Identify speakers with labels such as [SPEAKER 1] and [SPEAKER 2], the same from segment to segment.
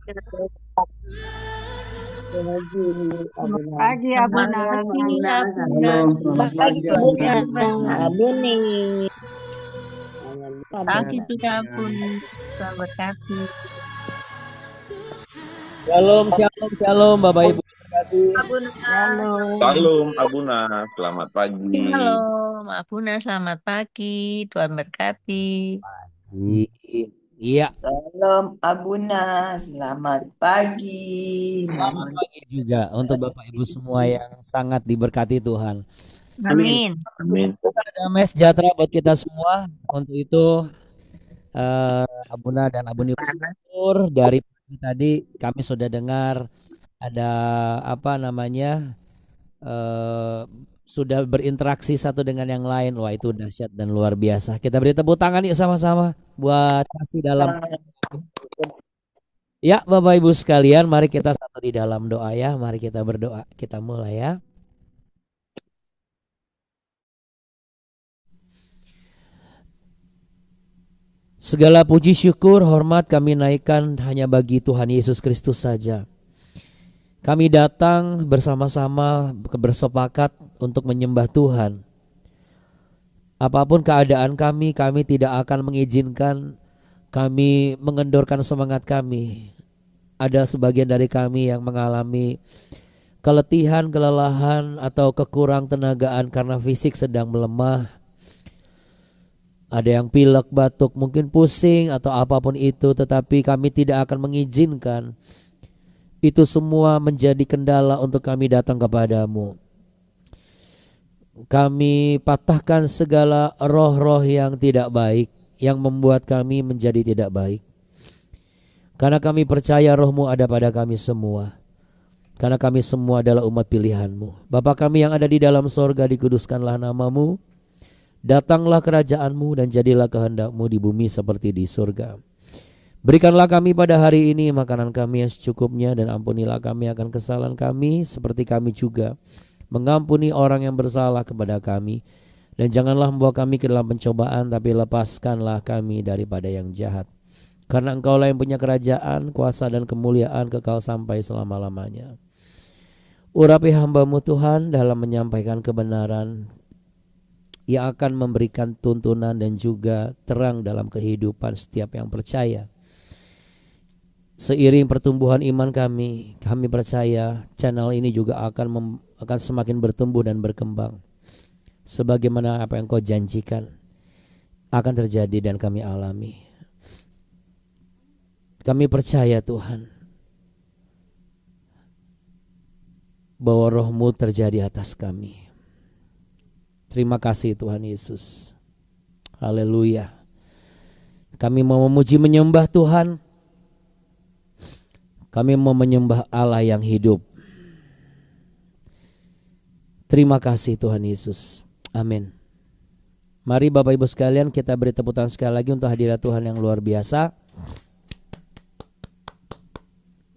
[SPEAKER 1] Pagi,
[SPEAKER 2] Selamat
[SPEAKER 1] Abuna.
[SPEAKER 2] pagi,
[SPEAKER 3] Selamat
[SPEAKER 2] Abuna.
[SPEAKER 3] pagi, Abuna.
[SPEAKER 1] Halo,
[SPEAKER 3] Selamat
[SPEAKER 1] selamat
[SPEAKER 3] pagi,
[SPEAKER 1] pagi,
[SPEAKER 3] Abuna.
[SPEAKER 1] Abuna.
[SPEAKER 3] Abuni.
[SPEAKER 1] Jangan lupa
[SPEAKER 3] Pagi
[SPEAKER 1] Abuna.
[SPEAKER 3] juga, Abuni. Selamat pagi.
[SPEAKER 4] Shalom, shalom, shalom, Bapak Ibu terkasih.
[SPEAKER 3] Abuna.
[SPEAKER 2] Halo.
[SPEAKER 5] Salam Abuna, selamat pagi.
[SPEAKER 3] Shalom, Abuna. Selamat pagi. Tuhan berkati.
[SPEAKER 4] Iya,
[SPEAKER 6] Salam Abuna, selamat pagi.
[SPEAKER 4] selamat pagi juga untuk Bapak Ibu semua yang sangat diberkati Tuhan.
[SPEAKER 5] Amin.
[SPEAKER 3] Amin.
[SPEAKER 5] Amin.
[SPEAKER 4] Damai sejahtera buat kita semua. Untuk itu Abuna dan Abuni bersyukur dari pagi tadi kami sudah dengar ada apa namanya sudah berinteraksi satu dengan yang lain. Wah, itu dahsyat dan luar biasa. Kita beri tepuk tangan yuk sama-sama buat kasih dalam. Ya, Bapak Ibu sekalian, mari kita satu di dalam doa ya. Mari kita berdoa. Kita mulai ya. Segala puji syukur, hormat kami naikkan hanya bagi Tuhan Yesus Kristus saja. Kami datang bersama-sama bersepakat untuk menyembah Tuhan. Apapun keadaan kami tidak akan mengizinkan kami mengendorkan semangat kami. Ada sebagian dari kami yang mengalami keletihan, kelelahan, atau kekurang tenagaan karena fisik sedang melemah. Ada yang pilek, batuk, mungkin pusing atau apapun itu, tetapi kami tidak akan mengizinkan itu semua menjadi kendala untuk kami datang kepadamu. Kami patahkan segala roh-roh yang tidak baik, yang membuat kami menjadi tidak baik. Karena kami percaya roh-Mu ada pada kami semua. Karena kami semua adalah umat pilihan-Mu. Bapa kami yang ada di dalam sorga, dikuduskanlah nama-Mu. Datanglah kerajaan-Mu dan jadilah kehendak-Mu di bumi seperti di surga. Berikanlah kami pada hari ini makanan kami yang secukupnya, dan ampunilah kami akan kesalahan kami seperti kami juga mengampuni orang yang bersalah kepada kami. Dan janganlah membawa kami ke dalam pencobaan, tapi lepaskanlah kami daripada yang jahat. Karena Engkaulah yang punya kerajaan, kuasa dan kemuliaan kekal sampai selama-lamanya. Urapi hamba-Mu Tuhan dalam menyampaikan kebenaran yang akan memberikan tuntunan dan juga terang dalam kehidupan setiap yang percaya. Seiring pertumbuhan iman kami percaya channel ini juga akan semakin bertumbuh dan berkembang. Sebagaimana apa yang Kau janjikan akan terjadi dan kami alami. Kami percaya Tuhan bahwa roh-Mu terjadi atas kami. Terima kasih Tuhan Yesus. Haleluya. Kami mau memuji menyembah Tuhan. Kami mau menyembah Allah yang hidup. Terima kasih Tuhan Yesus. Amin. Mari Bapak Ibu sekalian, kita beri tepuk tangan sekali lagi untuk hadirat Tuhan yang luar biasa.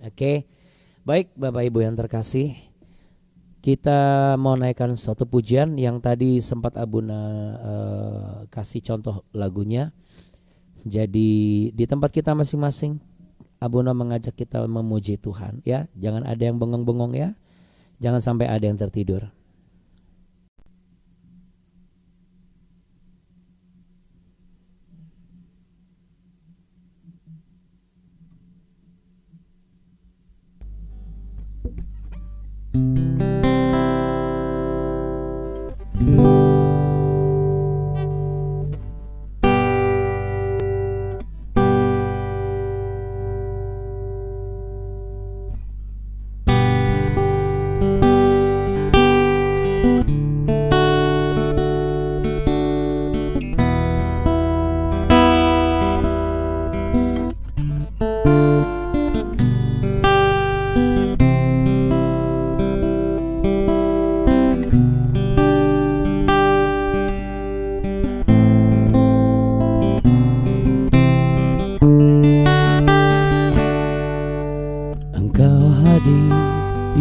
[SPEAKER 4] Oke. Baik Bapak Ibu yang terkasih, kita mau naikkan suatu pujian yang tadi sempat Abuna kasih contoh lagunya. Jadi di tempat kita masing-masing, Abuna mengajak kita memuji Tuhan ya. Jangan ada yang bengong-bengong ya. Jangan sampai ada yang tertidur.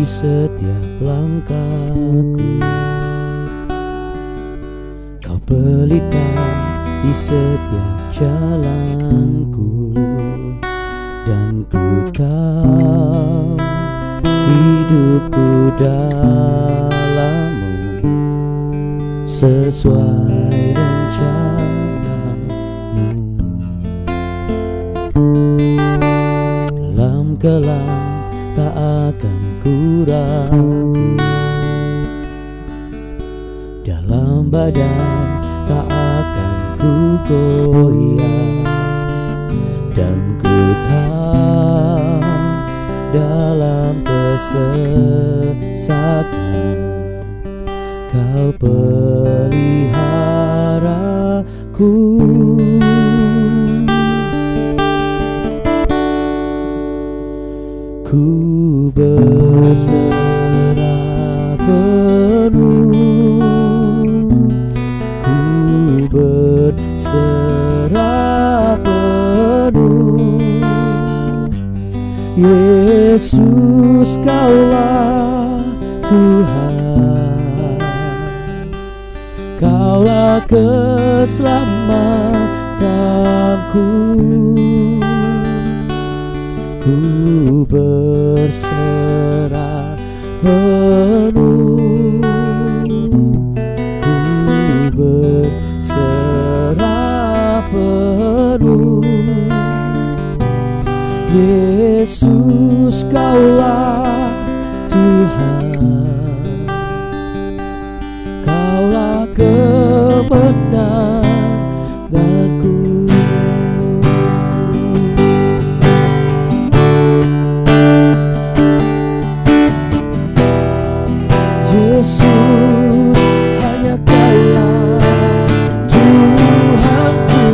[SPEAKER 4] Di setiap langkahku, Kau pelita di setiap jalanku, dan ku tahu hidupku dalam-Mu sesuai rencana-Mu. Dalam kelam tak akan ku ragu, dalam badan tak akan ku goyah, dan ku tahu dalam kesesakan Kau peliharaku. Ku berserah penuh, ku berserah penuh. Yesus, Kaulah Tuhan, Kaulah keselamatanku. Ku berserah penuh, ku berserah penuh. Yesus, Kaulah Tuhan, Kaulah kemenanganku. Yesus, hanya Kaulah Tuhanku.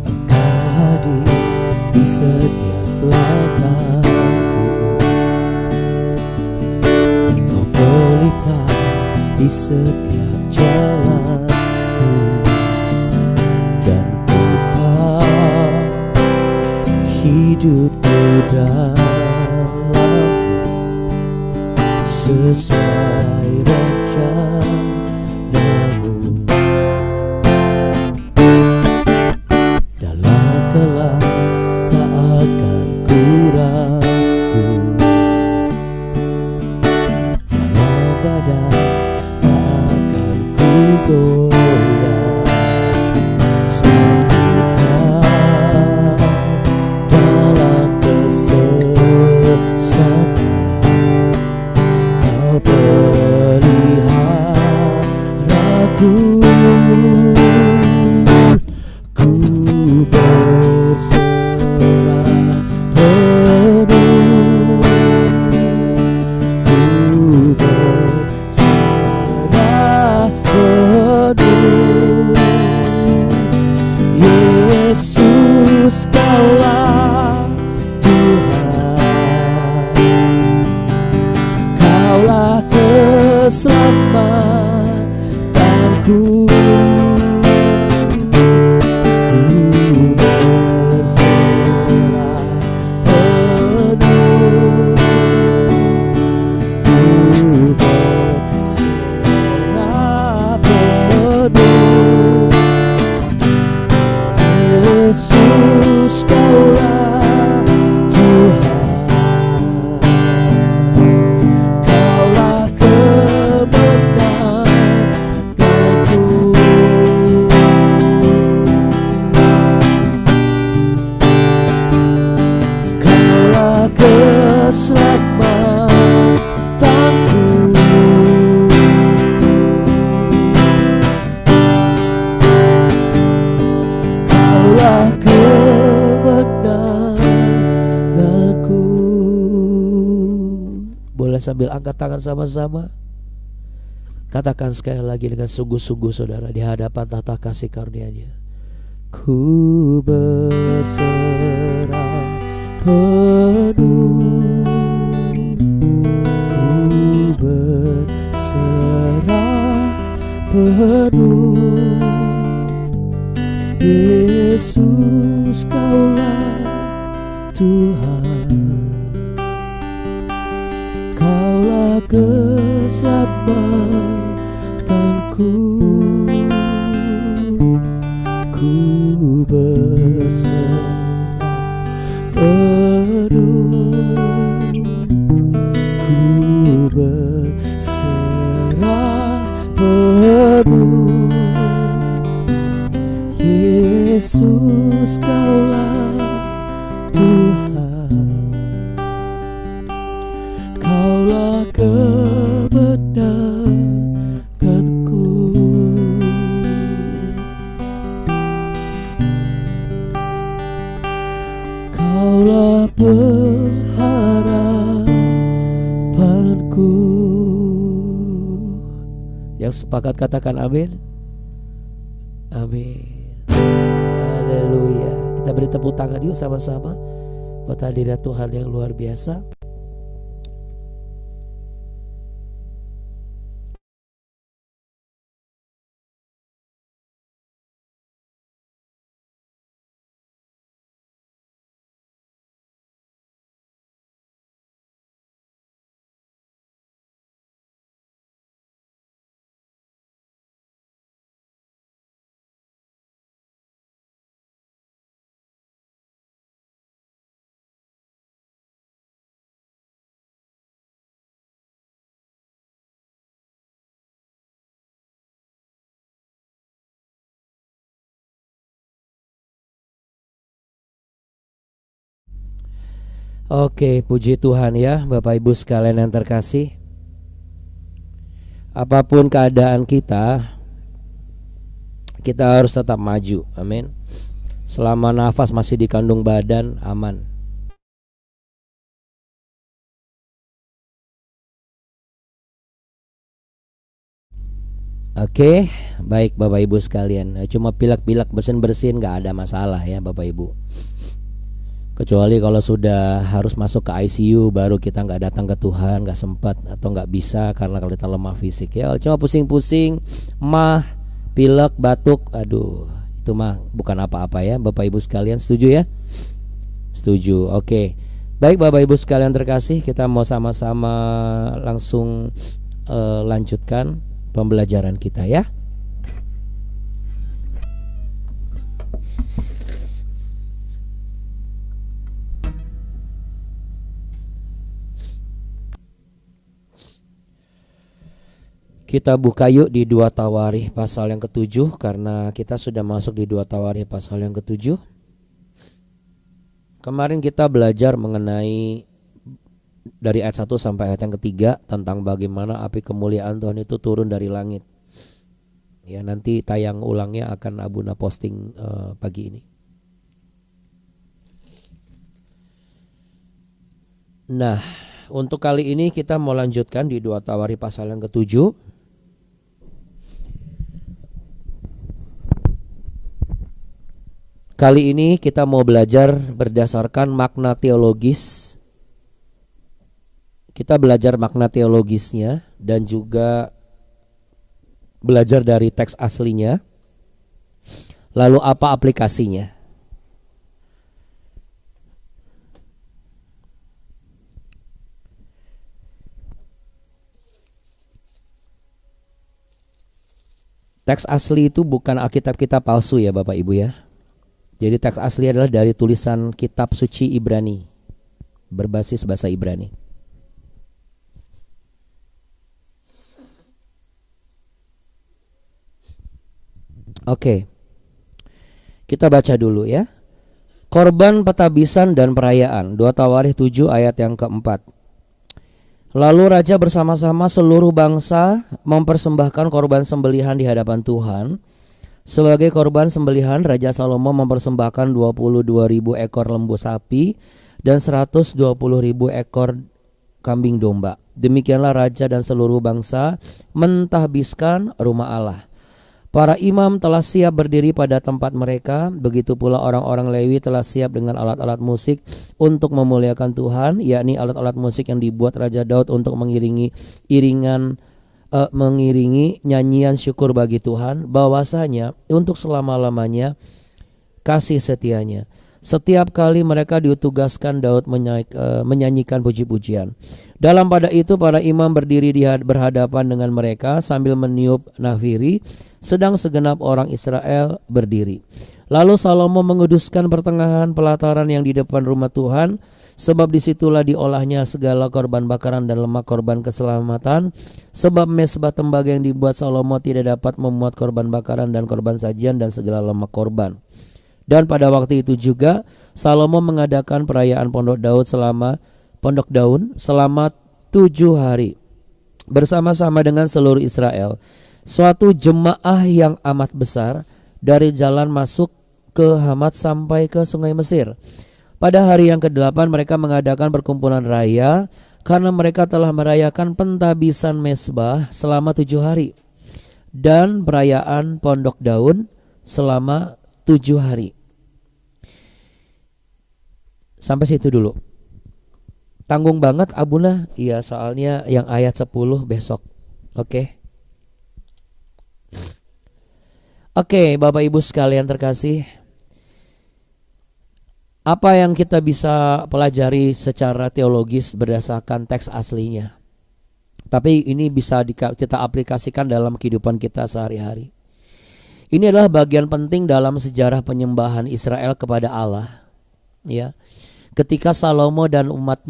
[SPEAKER 4] Engkau hadir di setiap langkahku, Engkau pelita di setiap jalanku, dan ku tahu hidupku dalam-Mu sesuai rencana-Mu. Dalam kelam tak akan ku ragu, dalam badan goyah, sebab kita dalam kesesakan Kau peliharaku. Ku berserah penuh, ku berserah penuh. Yesus, Kaulah Tuhan, Kaulah keselamatanku. Ku berserah penuh, ku berserah penuh. Yesus, Kaulah Tuhan, Kaulah kemenanganku. Kaulah keselamatanku. Kaulah kemenanganku. Boleh sambil angkat tangan sama-sama. Katakan sekali lagi dengan sungguh-sungguh saudara di hadapan tata kasih karunia-Nya. Ku berserah penuh, ku berserah penuh. Yesus, Kaulah Tuhan, keselamatanku. Ku berserah penuh, ku berserah penuh. Yesus, Kaulah Tuhan, Kaulah kemenanganku. Kaulah pengharapanku. Yang sepakat katakan amin. Amin. Haleluya. Kita beri tepuk tangan yuk sama-sama buat hadirat Tuhan yang luar biasa. Oke, puji Tuhan ya Bapak Ibu sekalian yang terkasih. Apapun keadaan kita harus tetap maju. Amin. Selama nafas masih di kandung badan, aman. Oke, baik Bapak Ibu sekalian. Cuma pilek-pilek bersin-bersin gak ada masalah ya Bapak Ibu. Kecuali kalau sudah harus masuk ke ICU baru kita nggak datang ke Tuhan, nggak sempat atau nggak bisa karena kalau kita lemah fisik ya. Cuma pusing-pusing, mah, pilek, batuk, aduh itu mah bukan apa-apa ya Bapak Ibu sekalian. Setuju ya? Setuju. Oke. Baik Bapak Ibu sekalian terkasih, kita mau sama-sama langsung lanjutkan pembelajaran kita ya. Kita buka yuk di 2 Tawarikh pasal yang ke-7, karena kita sudah masuk di 2 Tawarikh pasal yang ke-7. Kemarin kita belajar mengenai dari ayat 1 sampai ayat yang ketiga tentang bagaimana api kemuliaan Tuhan itu turun dari langit. Ya, nanti tayang ulangnya akan Abuna posting pagi ini. Nah, untuk kali ini kita mau lanjutkan di 2 Tawarikh pasal yang ke-7. Kali ini kita mau belajar berdasarkan makna teologis. Kita belajar makna teologisnya dan juga belajar dari teks aslinya. Lalu apa aplikasinya? Teks asli itu bukan Alkitab kita palsu ya Bapak Ibu ya. Jadi teks asli adalah dari tulisan kitab suci Ibrani, berbasis bahasa Ibrani. Oke, kita baca dulu ya. Korban petabisan dan perayaan, 2 Tawarikh 7 ayat yang keempat. Lalu raja bersama-sama seluruh bangsa mempersembahkan korban sembelihan di hadapan Tuhan. Sebagai korban sembelihan, Raja Salomo mempersembahkan 22.000 ekor lembu sapi dan 120.000 ekor kambing domba. Demikianlah raja dan seluruh bangsa mentahbiskan rumah Allah. Para imam telah siap berdiri pada tempat mereka, begitu pula orang-orang Lewi telah siap dengan alat-alat musik untuk memuliakan Tuhan, yakni alat-alat musik yang dibuat Raja Daud untuk mengiringi nyanyian syukur bagi Tuhan, bahwasanya untuk selama-lamanya kasih setianya. Setiap kali mereka ditugaskan, Daud menyanyikan puji-pujian. Dalam pada itu para imam berdiri berhadapan dengan mereka sambil meniup nafiri, sedang segenap orang Israel berdiri. Lalu Salomo menguduskan pertengahan pelataran yang di depan rumah Tuhan, sebab disitulah diolahnya segala korban bakaran dan lemak korban keselamatan. Sebab mezbah tembaga yang dibuat Salomo tidak dapat memuat korban bakaran dan korban sajian dan segala lemak korban. Dan pada waktu itu juga Salomo mengadakan perayaan Pondok Daun selama 7 hari bersama-sama dengan seluruh Israel. Suatu jemaah yang amat besar dari jalan masuk ke Hamat sampai ke Sungai Mesir. Pada hari yang ke-8 mereka mengadakan perkumpulan raya karena mereka telah merayakan pentabisan mezbah selama 7 hari dan perayaan Pondok Daun selama 7 hari. Sampai situ dulu. Tanggung banget Abuna? Iya, soalnya yang ayat 10 besok. Oke. Oke, Bapak Ibu sekalian terkasih. Apa yang kita bisa pelajari secara teologis berdasarkan teks aslinya? Tapi ini bisa kita aplikasikan dalam kehidupan kita sehari-hari. Ini adalah bagian penting dalam sejarah penyembahan Israel kepada Allah. Ya. Ketika Salomo dan umat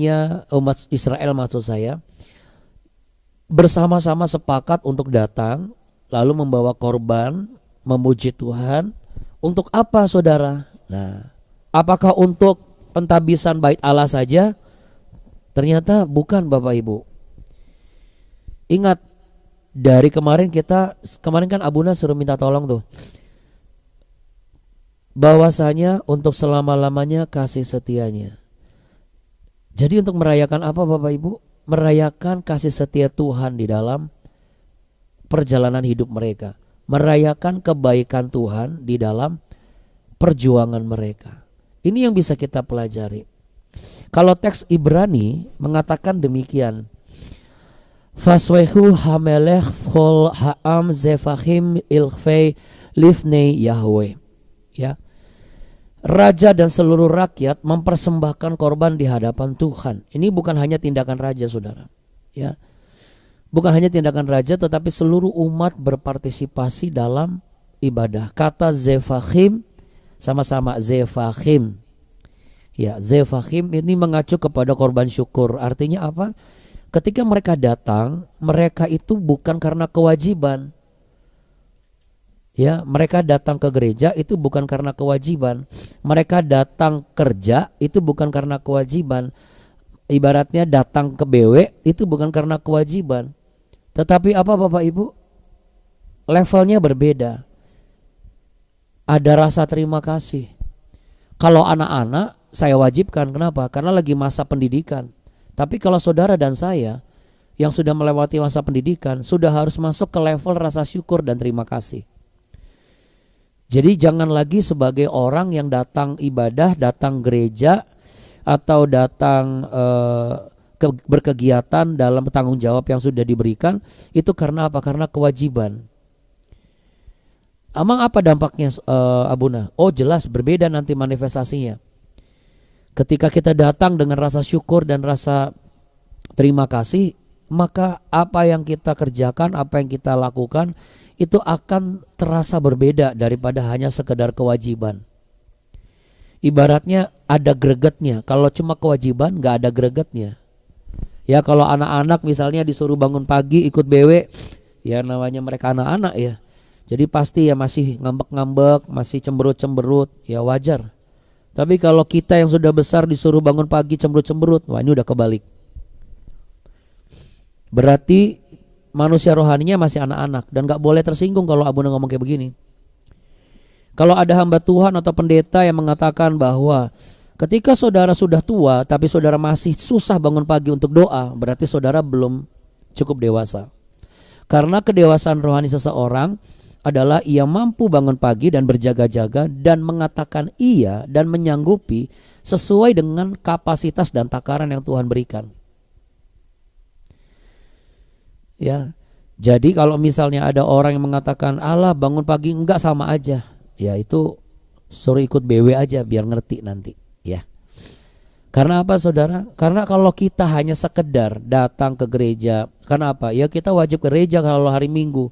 [SPEAKER 4] Israel maksud saya bersama-sama sepakat untuk datang lalu membawa korban memuji Tuhan. Untuk apa saudara? Nah, apakah untuk pentabisan bait Allah saja? Ternyata bukan Bapak Ibu. Ingat dari kemarin kan Abuna suruh minta tolong tuh. Bahwasanya untuk selama-lamanya kasih setianya. Jadi untuk merayakan apa Bapak Ibu? Merayakan kasih setia Tuhan di dalam perjalanan hidup mereka. Merayakan kebaikan Tuhan di dalam perjuangan mereka. Ini yang bisa kita pelajari. Kalau teks Ibrani mengatakan demikian. Faswehu hamelech kol ha'am zefahim ilfei lifnei Yahweh. Ya. Raja dan seluruh rakyat mempersembahkan korban di hadapan Tuhan. Ini bukan hanya tindakan raja, saudara. Ya, bukan hanya tindakan raja, tetapi seluruh umat berpartisipasi dalam ibadah. Kata zefahim sama-sama zefahim. Ya, zefahim ini mengacu kepada korban syukur. Artinya apa? Ketika mereka datang, mereka itu bukan karena kewajiban. Ya, mereka datang ke gereja itu bukan karena kewajiban. Mereka datang kerja itu bukan karena kewajiban. Ibaratnya datang ke BW itu bukan karena kewajiban. Tetapi apa Bapak Ibu? Levelnya berbeda. Ada rasa terima kasih. Kalau anak-anak saya wajibkan. Kenapa? Karena lagi masa pendidikan. Tapi kalau saudara dan saya yang sudah melewati masa pendidikan sudah harus masuk ke level rasa syukur dan terima kasih. Jadi jangan lagi sebagai orang yang datang ibadah, datang gereja atau datang berkegiatan dalam tanggung jawab yang sudah diberikan itu karena apa? Karena kewajiban. Emang apa dampaknya Abuna? Oh jelas berbeda nanti manifestasinya. Ketika kita datang dengan rasa syukur dan rasa terima kasih, maka apa yang kita kerjakan, apa yang kita lakukan itu akan terasa berbeda daripada hanya sekedar kewajiban. Ibaratnya ada gregetnya. Kalau cuma kewajiban gak ada gregetnya. Ya kalau anak-anak misalnya disuruh bangun pagi ikut BW, ya namanya mereka anak-anak ya. Jadi pasti ya masih ngambek-ngambek, masih cemberut-cemberut, ya wajar. Tapi kalau kita yang sudah besar disuruh bangun pagi cemberut-cemberut, wah ini udah kebalik. Berarti manusia rohaninya masih anak-anak dan gak boleh tersinggung kalau Abuna ngomong kayak begini. Kalau ada hamba Tuhan atau pendeta yang mengatakan bahwa ketika saudara sudah tua tapi saudara masih susah bangun pagi untuk doa, berarti saudara belum cukup dewasa. Karena kedewasaan rohani seseorang adalah ia mampu bangun pagi dan berjaga-jaga dan mengatakan iya dan menyanggupi sesuai dengan kapasitas dan takaran yang Tuhan berikan. Ya, jadi kalau misalnya ada orang yang mengatakan Allah bangun pagi enggak sama aja, ya itu Suruh ikut BW aja biar ngerti nanti ya. Karena apa saudara? Karena kalau kita hanya sekedar datang ke gereja, karena apa? Ya kita wajib ke gereja kalau hari Minggu.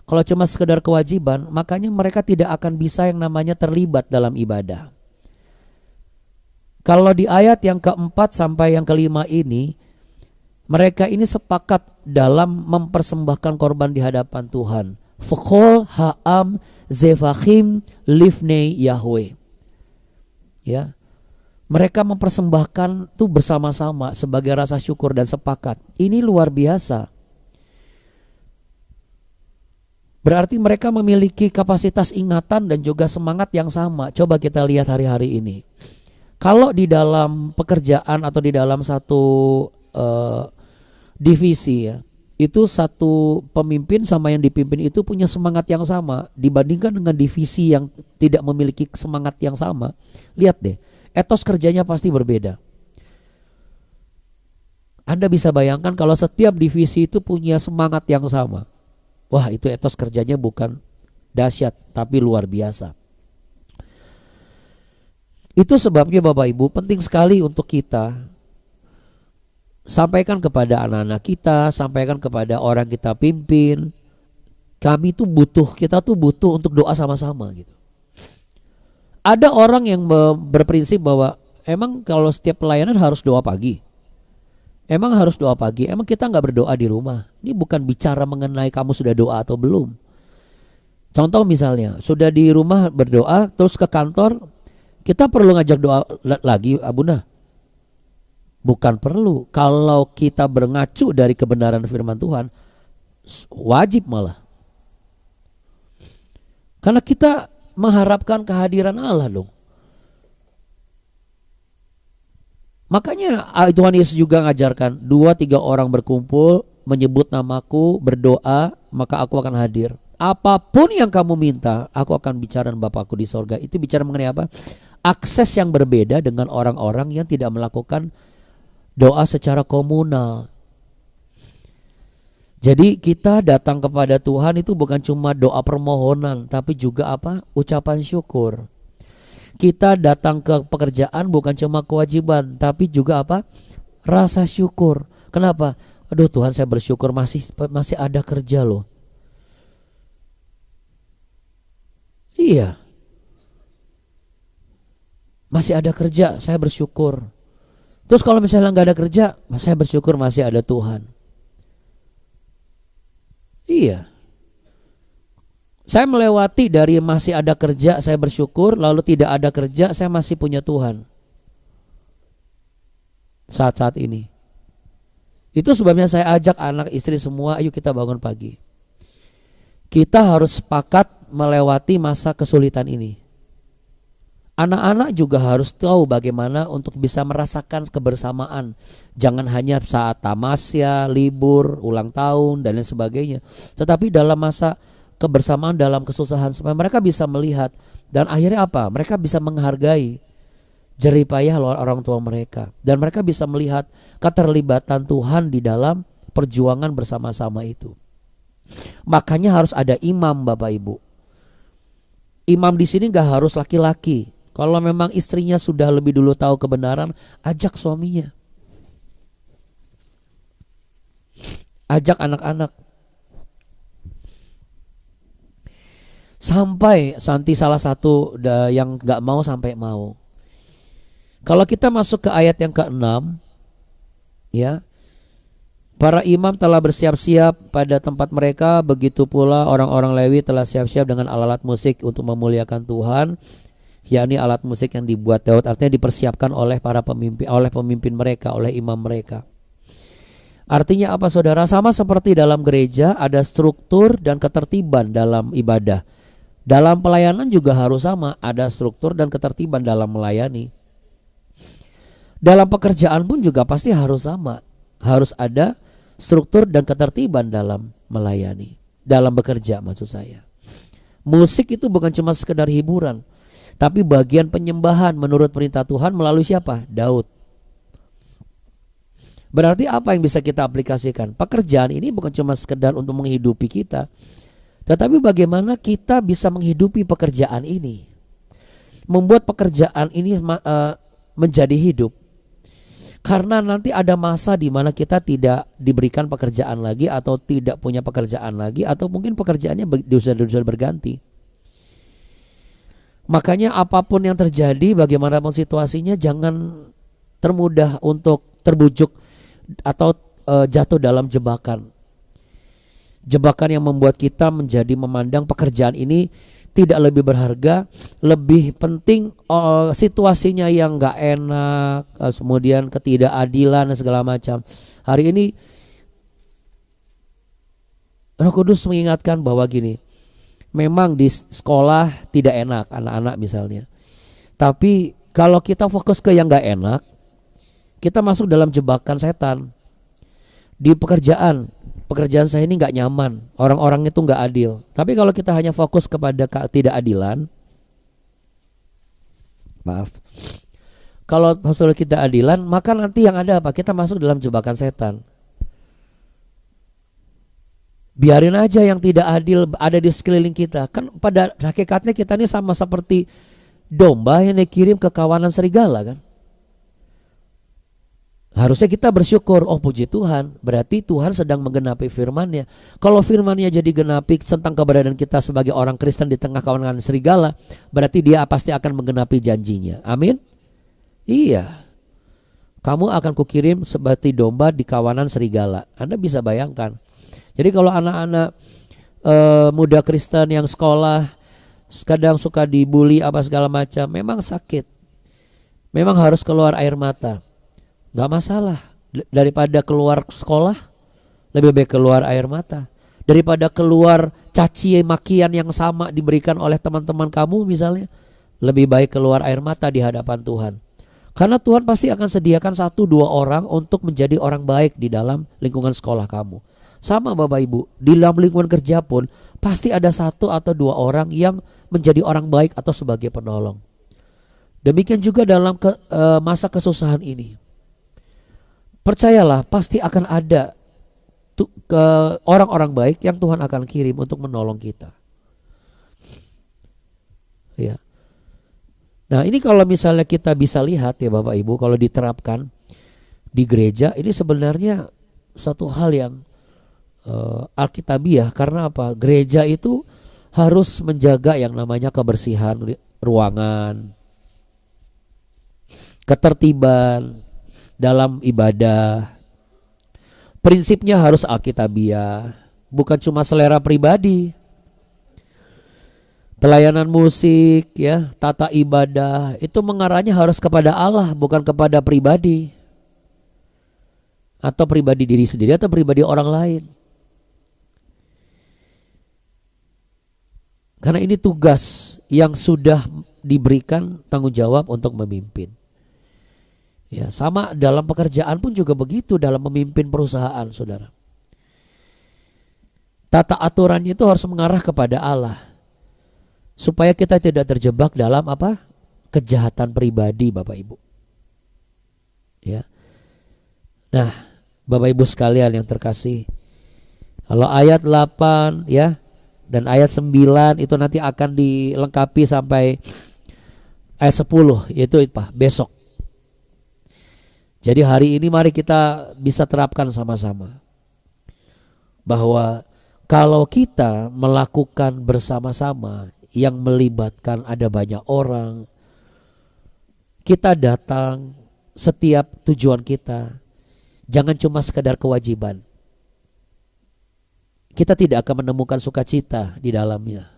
[SPEAKER 4] Kalau cuma sekedar kewajiban, makanya mereka tidak akan bisa yang namanya terlibat dalam ibadah. Kalau di ayat yang keempat sampai yang kelima ini, mereka ini sepakat dalam mempersembahkan korban di hadapan Tuhan. Fakol ha'am zevachim livnei Yahweh. Ya. Mereka mempersembahkan tuh bersama-sama sebagai rasa syukur dan sepakat. Ini luar biasa. Berarti mereka memiliki kapasitas ingatan dan juga semangat yang sama. Coba kita lihat hari-hari ini. Kalau di dalam pekerjaan atau di dalam satu divisi ya, itu satu pemimpin sama yang dipimpin itu punya semangat yang sama dibandingkan dengan divisi yang tidak memiliki semangat yang sama. Lihat deh, etos kerjanya pasti berbeda. Anda bisa bayangkan kalau setiap divisi itu punya semangat yang sama. Wah, itu etos kerjanya bukan dahsyat tapi luar biasa. Itu sebabnya Bapak Ibu penting sekali untuk kita sampaikan kepada anak-anak kita, sampaikan kepada orang kita pimpin. Kita tuh butuh untuk doa sama-sama gitu. Ada orang yang berprinsip bahwa emang kalau setiap pelayanan harus doa pagi. Emang harus doa pagi. Emang kita nggak berdoa di rumah. Ini bukan bicara mengenai kamu sudah doa atau belum. Contoh misalnya, sudah di rumah berdoa terus ke kantor, kita perlu ngajak doa lagi, Abuna? Bukan perlu. Kalau kita berngacu dari kebenaran firman Tuhan, wajib malah. Karena kita mengharapkan kehadiran Allah dong. Makanya Tuhan Yesus juga ngajarkan 2-3 orang berkumpul menyebut namaku, berdoa, maka aku akan hadir. Apapun yang kamu minta, aku akan bicara dengan Bapakku di sorga. Itu bicara mengenai apa? Akses yang berbeda dengan orang-orang yang tidak melakukan doa secara komunal. Jadi kita datang kepada Tuhan itu bukan cuma doa permohonan, tapi juga apa? Ucapan syukur. Kita datang ke pekerjaan bukan cuma kewajiban, tapi juga apa? Rasa syukur. Kenapa? Aduh Tuhan, saya bersyukur masih ada kerja loh. Iya. Masih ada kerja, saya bersyukur. Terus kalau misalnya nggak ada kerja, saya bersyukur masih ada Tuhan. Iya. Saya melewati dari masih ada kerja, saya bersyukur, lalu tidak ada kerja, saya masih punya Tuhan. Saat-saat ini. Itu sebabnya saya ajak anak istri semua, ayo kita bangun pagi. Kita harus sepakat melewati masa kesulitan ini. Anak-anak juga harus tahu bagaimana untuk bisa merasakan kebersamaan. Jangan hanya saat tamasya, libur, ulang tahun, dan lain sebagainya. Tetapi dalam masa kebersamaan dalam kesusahan, supaya mereka bisa melihat. Dan akhirnya apa? Mereka bisa menghargai jerih payah orang tua mereka. Dan mereka bisa melihat keterlibatan Tuhan di dalam perjuangan bersama-sama itu. Makanya harus ada imam, Bapak Ibu. Imam di sini gak harus laki-laki. Kalau memang istrinya sudah lebih dulu tahu kebenaran, ajak suaminya. Ajak anak-anak. Sampai Santi salah satu yang gak mau sampai mau. Kalau kita masuk ke ayat yang ke-6, ya, para imam telah bersiap-siap pada tempat mereka, begitu pula orang-orang Lewi telah siap-siap dengan alat musik untuk memuliakan Tuhan, yakni alat musik yang dibuat Daud, artinya dipersiapkan oleh para pemimpin mereka, oleh imam mereka. Artinya apa saudara? Sama seperti dalam gereja ada struktur dan ketertiban dalam ibadah. Dalam pelayanan juga harus sama, ada struktur dan ketertiban dalam melayani. Dalam pekerjaan pun juga pasti harus sama. Harus ada struktur dan ketertiban dalam melayani, dalam bekerja maksud saya. Musik itu bukan cuma sekedar hiburan, tapi bagian penyembahan menurut perintah Tuhan melalui siapa? Daud. Berarti apa yang bisa kita aplikasikan? Pekerjaan ini bukan cuma sekedar untuk menghidupi kita, tetapi bagaimana kita bisa menghidupi pekerjaan ini. membuat pekerjaan ini menjadi hidup. Karena nanti ada masa di mana kita tidak diberikan pekerjaan lagi, atau tidak punya pekerjaan lagi, atau mungkin pekerjaannya sudah berganti. Makanya apapun yang terjadi, bagaimanapun situasinya, jangan termudah untuk terbujuk atau jatuh dalam jebakan. Jebakan yang membuat kita menjadi memandang pekerjaan ini tidak lebih berharga, lebih penting situasinya yang gak enak, kemudian ketidakadilan dan segala macam. Hari ini Roh Kudus mengingatkan bahwa gini, memang di sekolah tidak enak anak-anak misalnya, tapi kalau kita fokus ke yang gak enak, kita masuk dalam jebakan setan. Di pekerjaan saya ini gak nyaman, orang-orang itu gak adil. Tapi kalau kita hanya fokus kepada ketidakadilan, kalau kita adilan, maka nanti yang ada apa? Kita masuk dalam jebakan setan. Biarin aja yang tidak adil ada di sekeliling kita. Kan pada hakikatnya kita ini sama seperti domba yang dikirim ke kawanan serigala kan. Harusnya kita bersyukur, oh puji Tuhan, berarti Tuhan sedang menggenapi firman-Nya. Kalau firman-Nya jadi genapi tentang keberadaan kita sebagai orang Kristen di tengah kawanan serigala, berarti Dia pasti akan menggenapi janjinya. Amin. Iya. Kamu akan kukirim seperti domba di kawanan serigala. Anda bisa bayangkan. Jadi kalau anak-anak muda Kristen yang sekolah kadang suka dibully apa segala macam, memang sakit. Memang harus keluar air mata. Gak masalah, daripada keluar sekolah lebih baik keluar air mata. Daripada keluar caci makian yang sama diberikan oleh teman-teman kamu misalnya, lebih baik keluar air mata di hadapan Tuhan. Karena Tuhan pasti akan sediakan 1-2 orang untuk menjadi orang baik di dalam lingkungan sekolah kamu. Sama Bapak Ibu, di dalam lingkungan kerja pun pasti ada 1 atau 2 orang yang menjadi orang baik atau sebagai penolong. Demikian juga dalam masa kesusahan ini. Percayalah, pasti akan ada orang-orang baik yang Tuhan akan kirim untuk menolong kita. Ya. Nah, ini kalau misalnya kita bisa lihat ya Bapak Ibu, kalau diterapkan di gereja, ini sebenarnya satu hal yang alkitabiah. Karena apa? Gereja itu harus menjaga yang namanya kebersihan ruangan, ketertiban dalam ibadah. Prinsipnya harus alkitabiah, bukan cuma selera pribadi. Pelayanan musik ya, tata ibadah itu mengarahnya harus kepada Allah, bukan kepada pribadi. Atau pribadi diri sendiri atau pribadi orang lain. Karena ini tugas yang sudah diberikan tanggung jawab untuk memimpin. Ya, sama dalam pekerjaan pun juga begitu, dalam memimpin perusahaan, saudara. Tata aturannya itu harus mengarah kepada Allah, supaya kita tidak terjebak dalam apa? Kejahatan pribadi, Bapak Ibu. Ya. Nah, Bapak Ibu sekalian yang terkasih, kalau ayat 8 ya dan ayat 9 itu nanti akan dilengkapi sampai ayat 10, yaitu besok. Jadi hari ini mari kita bisa terapkan sama-sama bahwa kalau kita melakukan bersama-sama yang melibatkan ada banyak orang, kita datang setiap tujuan kita, jangan cuma sekedar kewajiban. Kita tidak akan menemukan sukacita di dalamnya.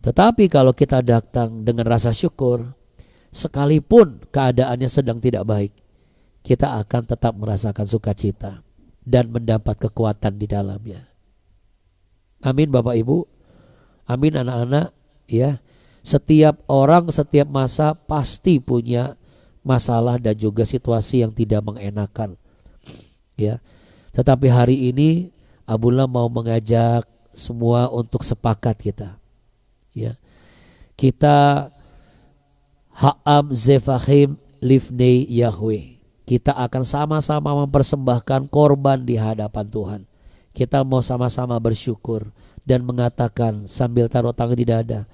[SPEAKER 4] Tetapi kalau kita datang dengan rasa syukur, sekalipun keadaannya sedang tidak baik, kita akan tetap merasakan sukacita dan mendapat kekuatan di dalamnya. Amin Bapak Ibu. Amin anak-anak ya. Setiap orang, setiap masa pasti punya masalah dan juga situasi yang tidak mengenakan. Ya. Tetapi hari ini Abullah mau mengajak semua untuk sepakat kita. Ya. Kita Ha'am Zefahim Livnei Yahweh. Kita akan sama-sama mempersembahkan korban di hadapan Tuhan. Kita mau sama-sama bersyukur dan mengatakan sambil taruh tangan di dada,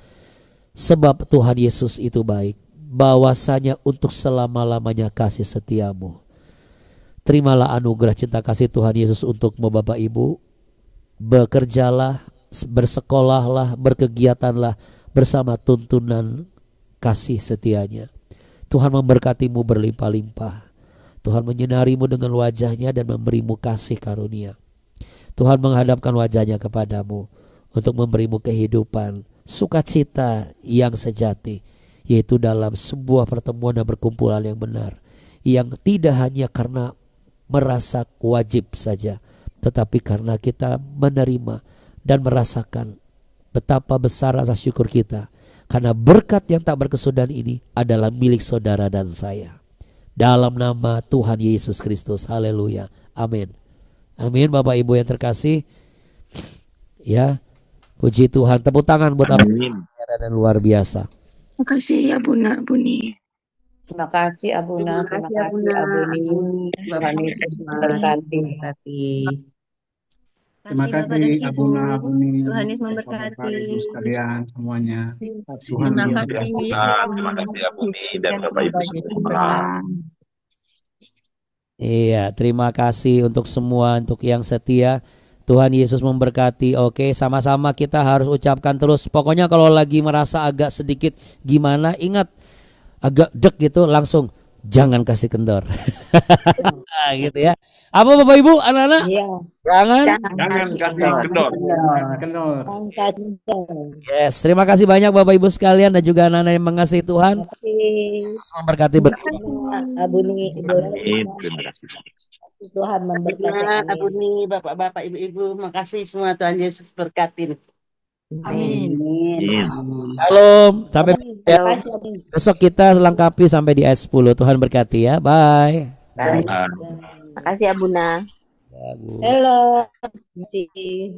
[SPEAKER 4] Sebab Tuhan Yesus itu baik, bahwasanya untuk selama-lamanya kasih setiamu. Terimalah anugerah cinta kasih Tuhan Yesus untukmu Bapak Ibu. Bekerjalah, bersekolahlah, berkegiatanlah bersama tuntunan kasih setianya. Tuhan memberkatimu berlimpah-limpah. Tuhan menyinarimu dengan wajahnya dan memberimu kasih karunia. Tuhan menghadapkan wajahnya kepadamu untuk memberimu kehidupan, sukacita yang sejati, yaitu dalam sebuah pertemuan dan perkumpulan yang benar, yang tidak hanya karena merasa wajib saja, tetapi karena kita menerima dan merasakan betapa besar rasa syukur kita, karena berkat yang tak berkesudahan ini adalah milik saudara dan saya. Dalam nama Tuhan Yesus Kristus, haleluya, amin. Amin. Bapak Ibu yang terkasih, ya, puji Tuhan. Tepuk tangan buat apa dan luar biasa.
[SPEAKER 7] Terima kasih ya Buna, Buni.
[SPEAKER 1] Terima kasih Abuna, terima kasih Abuni. Tuhan Yesus memberkati.
[SPEAKER 2] Terima kasih Abuna, Abuni,
[SPEAKER 8] Tuhan Yesus
[SPEAKER 2] Bapak-bapak,
[SPEAKER 8] memberkati.
[SPEAKER 2] Ibu sekalian semuanya. Tuhan
[SPEAKER 3] Terima
[SPEAKER 2] memberkati.
[SPEAKER 3] kasih.
[SPEAKER 5] Terima kasih ya Bumi dan Bapak Ibu semua.
[SPEAKER 4] Iya, terima kasih untuk semua, untuk yang setia. Tuhan Yesus memberkati. Oke, sama-sama kita harus ucapkan terus. Pokoknya kalau lagi merasa agak sedikit gimana, ingat agak dek gitu, langsung jangan kasih kendor. Nah, gitu ya. Apa Bapak Ibu, anak-anak?
[SPEAKER 1] Iya.
[SPEAKER 4] Jangan.
[SPEAKER 5] Jangan kasih kendor.
[SPEAKER 2] Kendor.
[SPEAKER 1] Terima kasih.
[SPEAKER 4] Yes, terima kasih banyak Bapak Ibu sekalian dan juga anak-anak yang mengasihi Tuhan.
[SPEAKER 1] Terima kasih.
[SPEAKER 4] Yesus memberkati
[SPEAKER 1] Abuni, Ibu.
[SPEAKER 5] Terima kasih.
[SPEAKER 1] Tuhan memberkati.
[SPEAKER 8] Ya,
[SPEAKER 1] Amin.
[SPEAKER 8] Abuni, Bapak-bapak, Ibu-ibu, makasih semua, Tuhan Yesus berkatin.
[SPEAKER 1] Amin.
[SPEAKER 4] Shalom. Sampai
[SPEAKER 1] Terima kasih, Abuni.
[SPEAKER 4] besok kita lengkapi sampai di ayat 10. Tuhan berkati ya. Bye.
[SPEAKER 7] Makasih ya Buna.
[SPEAKER 1] Halo. Terima kasih.